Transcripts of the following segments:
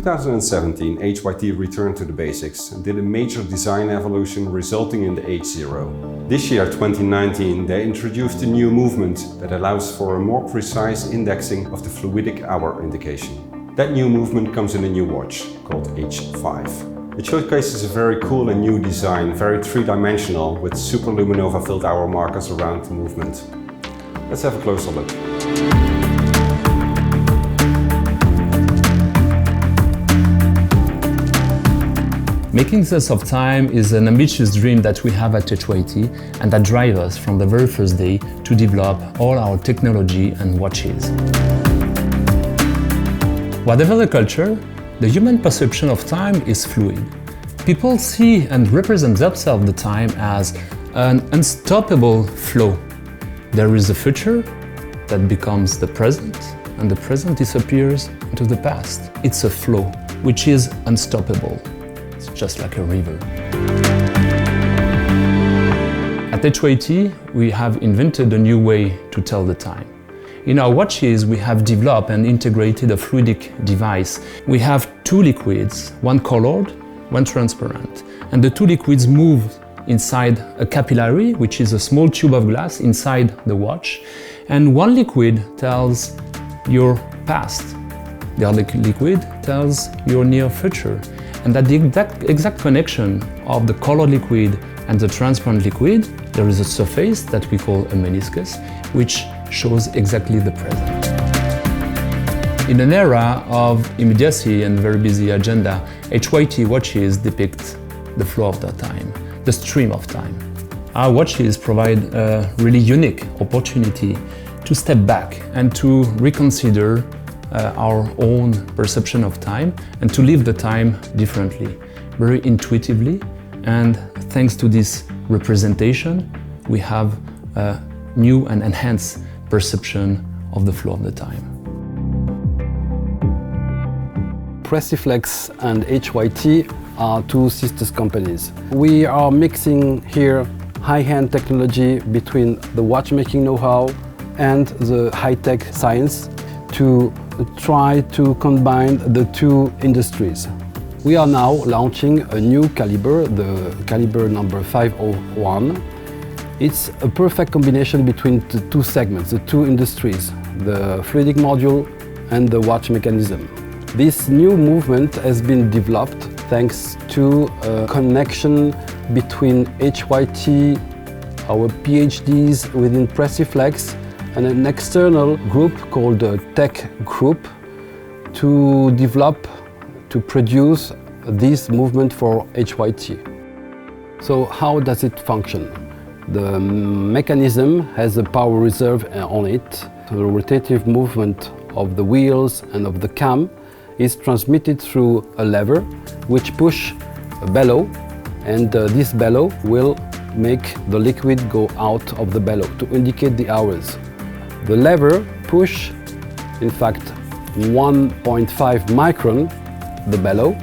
2017, HYT returned to the basics and did a major design evolution resulting in the H0. This year, 2019, they introduced a new movement that allows for a more precise indexing of the fluidic hour indication. That new movement comes in a new watch called H5. It showcases a very cool and new design, very three-dimensional, with Super-LumiNova-filled hour markers around the movement. Let's have a closer look. Making sense of time is an ambitious dream that we have at HYT and that drives us from the very first day to develop all our technology and watches. Whatever the culture, the human perception of time is fluid. People see and represent themselves the time as an unstoppable flow. There is a future that becomes the present, and the present disappears into the past. It's a flow, which is unstoppable. It's just like a river. At HYT, we have invented a new way to tell the time. In our watches, we have developed and integrated a fluidic device. We have two liquids, one colored, one transparent. And the two liquids move inside a capillary, which is a small tube of glass inside the watch. And one liquid tells your past. The other liquid tells your near future. And at the exact connection of the colored liquid and the transparent liquid, there is a surface that we call a meniscus, which shows exactly the present. In an era of immediacy and very busy agenda, HYT watches depict the flow of the time, the stream of time. Our watches provide a really unique opportunity to step back and to reconsider our own perception of time and to live the time differently, very intuitively. And thanks to this representation, we have a new and enhanced perception of the flow of the time. Preciflex and HYT are two sister companies. We are mixing here high-end technology between the watchmaking know-how and the high-tech science to try to combine the two industries. We are now launching a new Calibre, the Calibre number 501. It's a perfect combination between the two segments, the two industries, the fluidic module and the watch mechanism. This new movement has been developed thanks to a connection between HYT, our PhDs within Preciflex, and an external group called the Tech Group to develop, to produce this movement for HYT. So how does it function? The mechanism has a power reserve on it. The rotative movement of the wheels and of the cam is transmitted through a lever which push a bellow, and this bellow will make the liquid go out of the bellow to indicate the hours. The lever push, in fact, 1.5 micron the bellow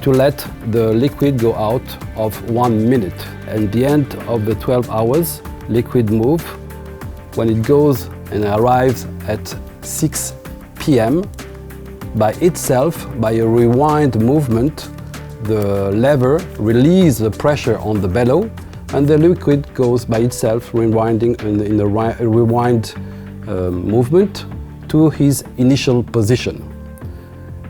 to let the liquid go out of 1 minute. At the end of the 12 hours, liquid move. When it goes and arrives at 6 p.m., by itself, by a rewind movement, the lever releases the pressure on the bellow and the liquid goes by itself, rewinding in a rewind movement to his initial position.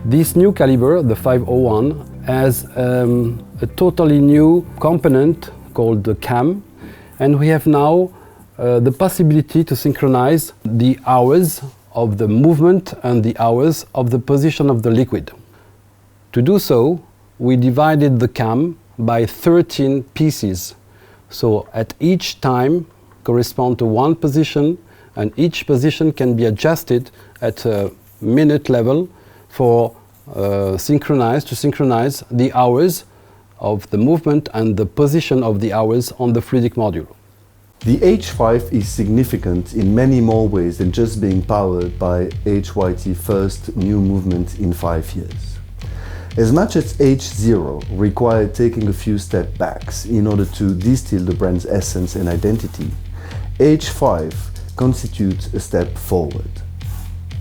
This new Calibre, the 501, has a totally new component called the cam, and we have now the possibility to synchronize the hours of the movement and the hours of the position of the liquid. To do so, we divided the cam by 13 pieces. So at each time correspond to one position, and each position can be adjusted at a minute level for synchronize the hours of the movement and the position of the hours on the fluidic module. The H5 is significant in many more ways than just being powered by HYT's first new movement in 5 years. As much as H0 required taking a few steps back in order to distill the brand's essence and identity, H5 constitutes a step forward.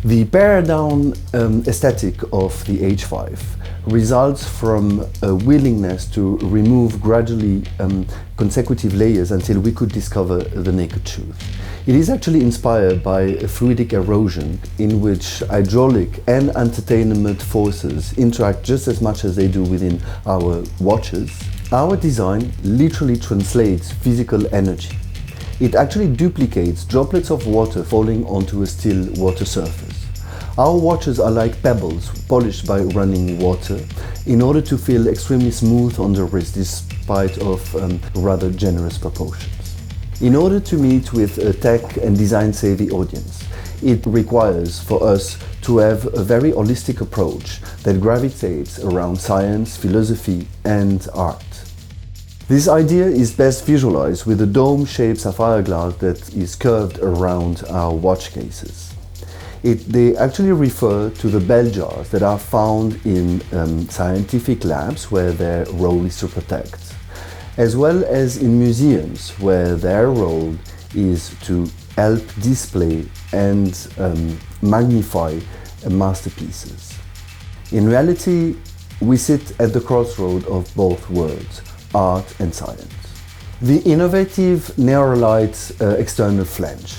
The pared-down aesthetic of the H5 results from a willingness to remove gradually consecutive layers until we could discover the naked truth. It is actually inspired by fluidic erosion, in which hydraulic and entertainment forces interact just as much as they do within our watches. Our design literally translates physical energy. It actually duplicates droplets of water falling onto a still water surface. Our watches are like pebbles polished by running water in order to feel extremely smooth on the wrist despite of rather generous proportions. In order to meet with a tech and design-savvy audience, it requires for us to have a very holistic approach that gravitates around science, philosophy and art. This idea is best visualized with a dome-shaped sapphire glass that is curved around our watch cases. They actually refer to the bell jars that are found in scientific labs where their role is to protect, as well as in museums where their role is to help display and magnify masterpieces. In reality, we sit at the crossroad of both worlds, art and science. The innovative Neuralite external flange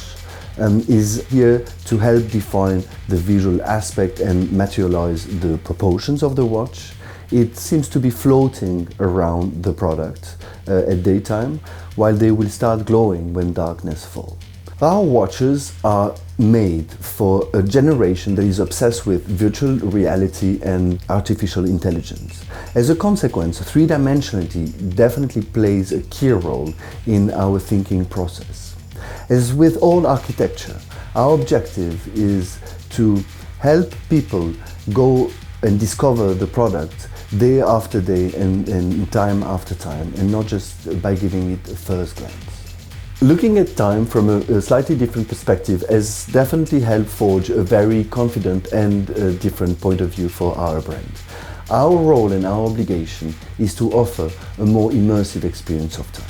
is here to help define the visual aspect and materialize the proportions of the watch. It seems to be floating around the product at daytime, while they will start glowing when darkness falls. Our watches are made for a generation that is obsessed with virtual reality and artificial intelligence. As a consequence, three-dimensionality definitely plays a key role in our thinking process. As with all architecture, our objective is to help people go and discover the product day after day and time after time, and not just by giving it a first glance. Looking at time from a slightly different perspective has definitely helped forge a very confident and different point of view for our brand. Our role and our obligation is to offer a more immersive experience of time.